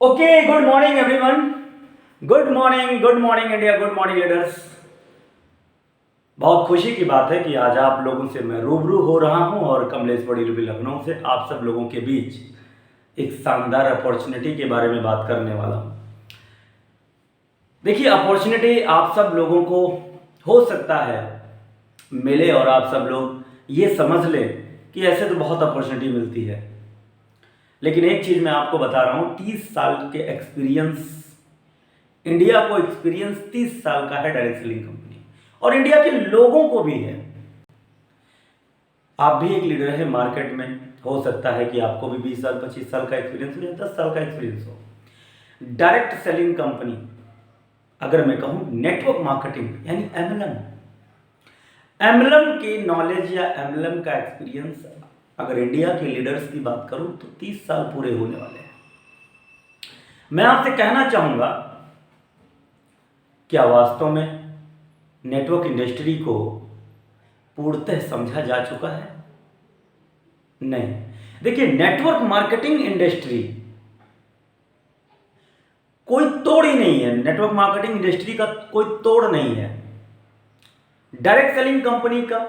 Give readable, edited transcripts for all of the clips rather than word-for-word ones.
Okay, good morning everyone. Good morning India, good morning leaders. बहुत खुशी की बात है कि आज आप लोगों से मैं रूबरू हो रहा हूं और कमलेश बड़ी लखनऊ से आप सब लोगों के बीच एक शानदार अपॉर्चुनिटी के बारे में बात करने वाला हूं। देखिए, अपॉर्चुनिटी आप सब लोगों को हो सकता है मिले और आप सब लोग ये समझ लें कि ऐसे तो बहुत अपॉर्चुनिटी मिलती है, लेकिन एक चीज़ मैं आपको बता रहा हूँ, 30 साल के एक्सपीरियंस, इंडिया को एक्सपीरियंस 30 साल का है डायरेक्ट सेलिंग कंपनी, और इंडिया के लोगों को भी है। आप भी एक लीडर है मार्केट में, हो सकता है कि आपको भी 20 साल 25 साल का एक्सपीरियंस हो या 10 साल का एक्सपीरियंस हो। डायरेक्ट सेलिंग कंपनी, अगर मैं कहूँ नेटवर्क मार्केटिंग यानी एमएलएम, एमएलएम की नॉलेज या एमएलएम का एक्सपीरियंस, अगर इंडिया के लीडर्स की बात करूं तो 30 साल पूरे होने वाले हैं। मैं आपसे कहना चाहूंगा, क्या वास्तव में नेटवर्क इंडस्ट्री को पूर्णतः समझा जा चुका है? नहीं। देखिए, नेटवर्क मार्केटिंग इंडस्ट्री कोई तोड़ ही नहीं है, नेटवर्क मार्केटिंग इंडस्ट्री का कोई तोड़ नहीं है। डायरेक्ट सेलिंग कंपनी का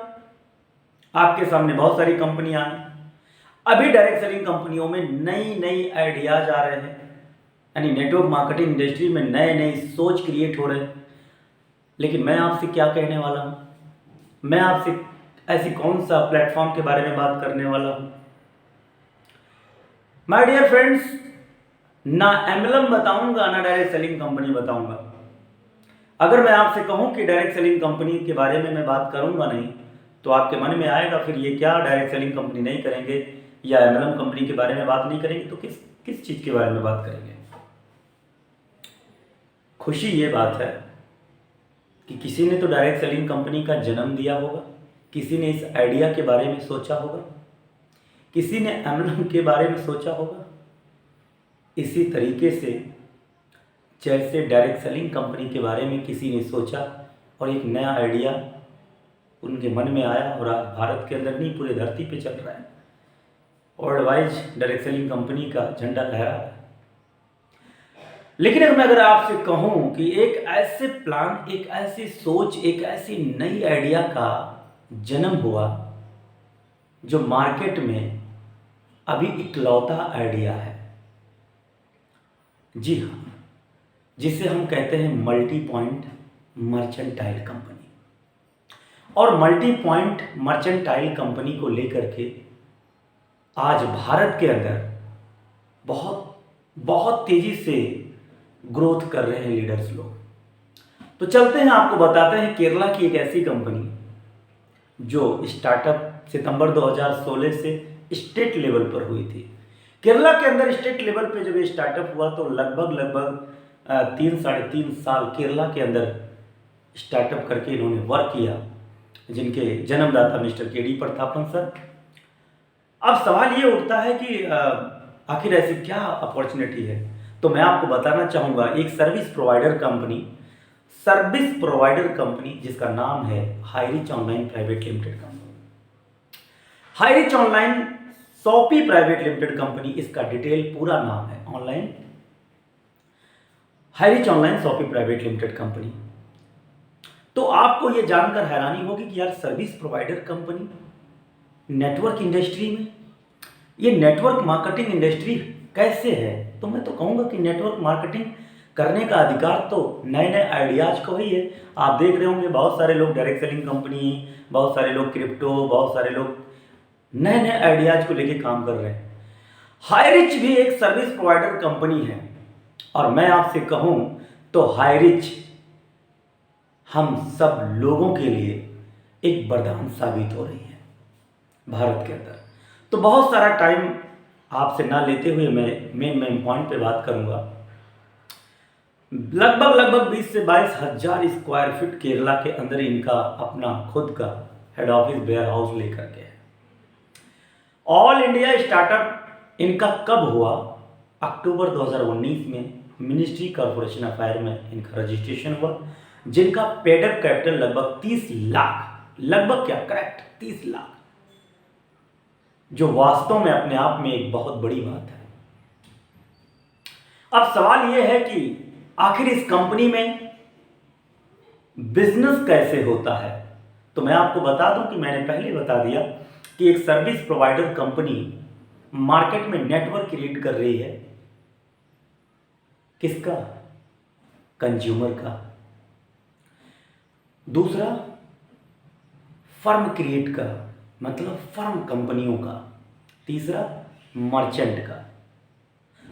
आपके सामने बहुत सारी कंपनियां हैं। अभी डायरेक्ट सेलिंग कंपनियों में नई नई आइडियाज आ रहे हैं, यानी नेटवर्क मार्केटिंग इंडस्ट्री में नए नए सोच क्रिएट हो रहे हैं। लेकिन मैं आपसे क्या कहने वाला हूं, मैं आपसे ऐसी कौन सा प्लेटफॉर्म के बारे में बात करने वाला हूं? माय डियर फ्रेंड्स, ना एमएलएम बताऊंगा ना डायरेक्ट सेलिंग कंपनी बताऊंगा। अगर मैं आपसे कहूं कि डायरेक्ट सेलिंग कंपनी के बारे में मैं बात करूंगा नहीं, तो आपके मन में आएगा फिर ये क्या, डायरेक्ट सेलिंग कंपनी नहीं करेंगे या एमएलएम कंपनी के बारे में बात नहीं करेंगे, तो किस किस चीज़ के बारे में बात करेंगे? खुशी ये बात है कि किसी ने तो डायरेक्ट सेलिंग कंपनी का जन्म दिया होगा, किसी ने इस आइडिया के बारे में सोचा होगा, किसी ने एमएलएम के बारे में सोचा होगा। इसी तरीके से जैसे डायरेक्ट सेलिंग कंपनी के बारे में किसी ने सोचा और एक नया आइडिया उनके मन में आया और आज भारत के अंदर नहीं पूरे धरती पे चल रहा है, world wise direct selling company का झंडा लहरा है। लेकिन मैं अगर आपसे कहूं कि एक ऐसे प्लान, एक ऐसी सोच, एक ऐसी नई आइडिया का जन्म हुआ जो मार्केट में अभी इकलौता आइडिया है, जी हाँ, जिसे हम कहते हैं मल्टी पॉइंट मर्चेंटाइल कंपनी। और मल्टी पॉइंट मर्चेंटाइल कंपनी को लेकर के आज भारत के अंदर बहुत बहुत तेजी से ग्रोथ कर रहे हैं लीडर्स लोग। तो चलते हैं, आपको बताते हैं केरला की एक ऐसी कंपनी जो स्टार्टअप सितंबर 2016 से स्टेट लेवल पर हुई थी। केरला के अंदर स्टेट लेवल पे जब ये स्टार्टअप हुआ तो लगभग 3 साढ़े 3 साल केरला के अंदर स्टार्टअप करके इन्होंने वर्क किया, जिनके जन्मदाता मिस्टर के.डी. प्रतापन सर। अब सवाल ये उठता है कि आखिर ऐसी क्या अपॉर्चुनिटी है? तो मैं आपको बताना चाहूँगा, एक सर्विस प्रोवाइडर कंपनी जिसका नाम है Highrich online private limited company. Highrich online shoppe private limited company, इसका डिटेल पूरा नाम है Highrich online shoppe private limited company. तो आपको यह जानकर हैरानी होगी कि यार, service provider company network industry में, ये नेटवर्क मार्केटिंग इंडस्ट्री कैसे है? तो मैं तो कहूँगा कि नेटवर्क मार्केटिंग करने का अधिकार तो नए नए आइडियाज को ही है। आप देख रहे होंगे बहुत सारे लोग डायरेक्ट सेलिंग कंपनी, बहुत सारे लोग क्रिप्टो, बहुत सारे लोग नए नए आइडियाज को लेके काम कर रहे हैं। हाईरिच भी एक सर्विस प्रोवाइडर कंपनी है, और मैं आपसे कहूँ तो हाईरिच हम सब लोगों के लिए एक वरदान साबित हो रही है भारत के अंदर। तो बहुत सारा टाइम आपसे ना लेते हुए मैं मेन पॉइंट पे बात करूंगा। लगभग 20 से 22 हजार स्क्वायर फीट केरला के अंदर इनका अपना खुद का हेड ऑफिस, वेयर हाउस लेकर के है। ऑल इंडिया स्टार्टअप इनका कब हुआ? अक्टूबर 2019 में मिनिस्ट्री कॉर्पोरेशन अफेयर में इनका रजिस्ट्रेशन हुआ, जिनका पेडअप कैपिटल लगभग 30 लाख, लगभग क्या, करेक्ट 30 लाख, जो वास्तव में अपने आप में एक बहुत बड़ी बात है। अब सवाल यह है कि आखिर इस कंपनी में बिजनेस कैसे होता है। तो मैं आपको बता दूं कि मैंने पहले बता दिया कि एक सर्विस प्रोवाइडर कंपनी मार्केट में नेटवर्क क्रिएट कर रही है। किसका? कंज्यूमर का। दूसरा, फर्म क्रिएट का, मतलब फर्म कंपनियों का। तीसरा, मर्चेंट का।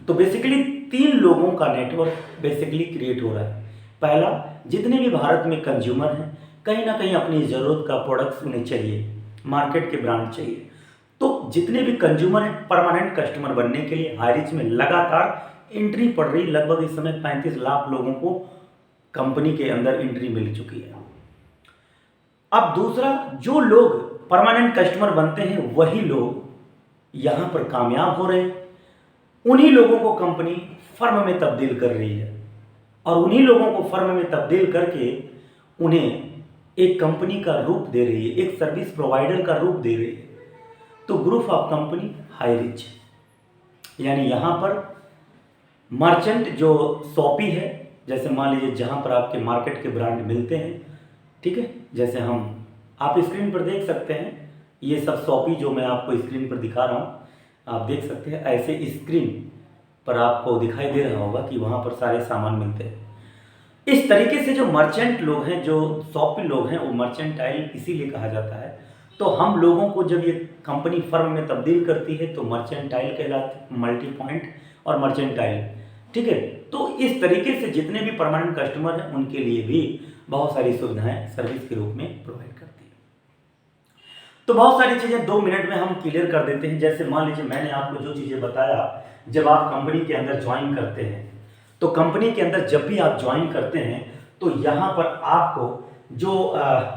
तो बेसिकली 3 लोगों का नेटवर्क बेसिकली क्रिएट हो रहा है। पहला, जितने भी भारत में कंज्यूमर हैं, कहीं ना कहीं अपनी ज़रूरत का प्रोडक्ट्स उन्हें चाहिए, मार्केट के ब्रांड चाहिए। तो जितने भी कंज्यूमर हैं, परमानेंट कस्टमर बनने के लिए हाईरिच में लगातार एंट्री पड़ रही। लगभग इस समय 35 लाख लोगों को कंपनी के अंदर एंट्री मिल चुकी है। अब दूसरा, जो लोग परमानेंट कस्टमर बनते हैं वही लोग यहाँ पर कामयाब हो रहे हैं। उन्हीं लोगों को कंपनी फर्म में तब्दील कर रही है और उन्हीं लोगों को फर्म में तब्दील करके उन्हें एक कंपनी का रूप दे रही है, एक सर्विस प्रोवाइडर का रूप दे रही है। तो ग्रुप ऑफ कंपनी हाईरिच, यानी यहाँ पर मर्चेंट जो शॉपी है, जैसे मान लीजिए जहाँ पर आपके मार्केट के ब्रांड मिलते हैं, ठीक है, जैसे आप स्क्रीन पर देख सकते हैं, ये सब शॉपी जो मैं आपको स्क्रीन पर दिखा रहा हूँ, आप देख सकते हैं। ऐसे स्क्रीन पर आपको दिखाई दे रहा होगा कि वहाँ पर सारे सामान मिलते हैं। इस तरीके से जो मर्चेंट लोग हैं, जो शॉपी लोग हैं, वो मर्चेंटाइल इसीलिए कहा जाता है। तो हम लोगों को जब ये कंपनी फर्म में तब्दील करती है तो मर्चेंटाइल कहलाते, मल्टी पॉइंट और मर्चेंटाइल, ठीक है। तो इस तरीके से जितने भी परमानेंट कस्टमर हैं उनके लिए भी बहुत सारी सुविधाएं सर्विस के रूप में प्रोवाइड करती है। तो बहुत सारी चीज़ें 2 मिनट में हम क्लियर कर देते हैं। जैसे मान लीजिए मैंने आपको जो चीज़ें बताया, जब आप कंपनी के अंदर ज्वाइन करते हैं, तो कंपनी के अंदर जब भी आप ज्वाइन करते हैं तो यहाँ पर आपको जो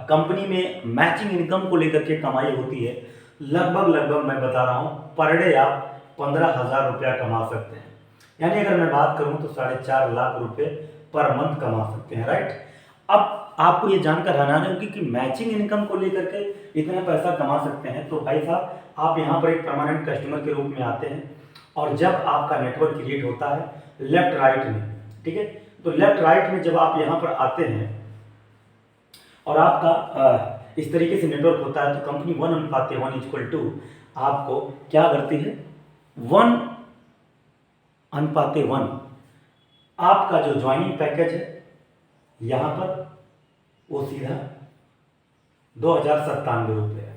कंपनी में मैचिंग इनकम को लेकर के कमाई होती है, लगभग मैं बता रहा हूँ पर डे आप 15,000 रुपया कमा सकते हैं। यानी अगर मैं बात करूँ तो 4.5 लाख रुपए पर मंथ कमा सकते हैं, राइट। अब आपको ये जानकर हैरानी होगी कि मैचिंग इनकम को लेकर के इतना पैसा कमा सकते हैं। तो भाई साहब, आप यहाँ पर एक परमानेंट कस्टमर के रूप में आते हैं और जब आपका नेटवर्क क्रिएट होता है लेफ्ट राइट में, ठीक है, तो लेफ्ट राइट में जब आप यहाँ पर आते हैं और आपका इस तरीके से नेटवर्क होता है, तो कंपनी 1:1 आपको क्या करती है, 1:1 आपका जो ज्वाइनिंग पैकेज है यहाँ पर वो सीधा 2,097 रुपये है।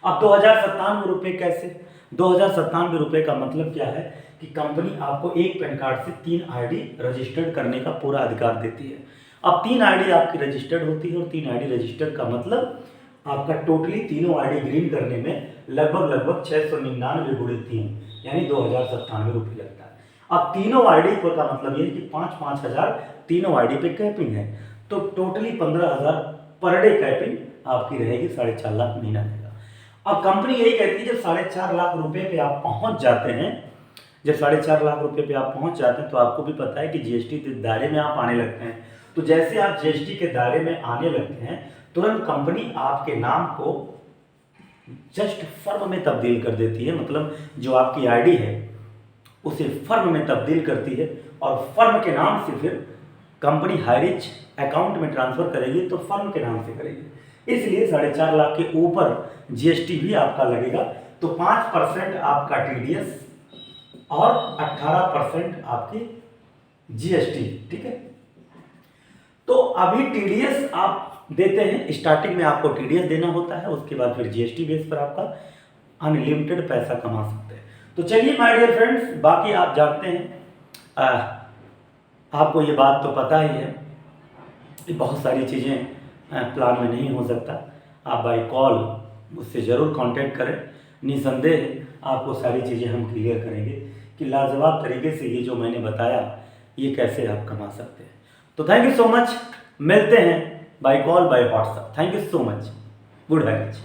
अब 2,097 रुपये कैसे? 2,097 रुपये का मतलब क्या है कि कंपनी आपको एक पैन कार्ड से 3 आईडी रजिस्टर्ड करने का पूरा अधिकार देती है। अब 3 आईडी आपकी रजिस्टर्ड होती है और 3 आईडी रजिस्टर्ड का मतलब आपका टोटली तीनों आईडी ग्रीन करने में लगभग 699 गुणे 3 यानी 2,097 रुपये लगता है। अब तीनों आईडी पर का मतलब ये कि 5-5 हज़ार तीनों आईडी पे कैपिंग है, तो टोटली 15,000 पर डे कैपिंग आपकी रहेगी, 4.5 लाख महीना रहेगा। अब कंपनी यही कहती है जब 4.5 लाख रुपए पे आप पहुंच जाते हैं, जब 4.5 लाख रुपए पे आप पहुंच जाते हैं तो आपको भी पता है कि जीएसटी के दायरे में आप आने लगते हैं। तो जैसे आप जीएसटी के दायरे में आने लगते हैं, तुरंत कंपनी आपके नाम को जस्ट फर्म में तब्दील कर देती है। मतलब जो आपकी आईडी है उसे फर्म में तब्दील करती है और फर्म के नाम से फिर कंपनी हाईरिच अकाउंट में ट्रांसफर करेगी, तो फर्म के नाम से करेगी। इसलिए 4.5 लाख के ऊपर जीएसटी भी आपका लगेगा। तो 5% आपका टीडीएस और 18% आपकी जीएसटी, ठीक है। तो अभी टीडीएस आप देते हैं, स्टार्टिंग में आपको टीडीएस देना होता है, उसके बाद फिर जीएसटी बेस पर आपका अनलिमिटेड पैसा कमा सकते हैं। तो चलिए माय डियर फ्रेंड्स, बाकी आप जानते हैं, आपको ये बात तो पता ही है कि बहुत सारी चीज़ें प्लान में नहीं हो सकता। आप बाय कॉल मुझसे ज़रूर कांटेक्ट करें, निसंदेह आपको सारी चीज़ें हम क्लियर करेंगे कि लाजवाब तरीके से ये जो मैंने बताया ये कैसे आप कमा सकते हैं। तो थैंक यू सो मच, मिलते हैं by call by WhatsApp. Thank you so much, good habit.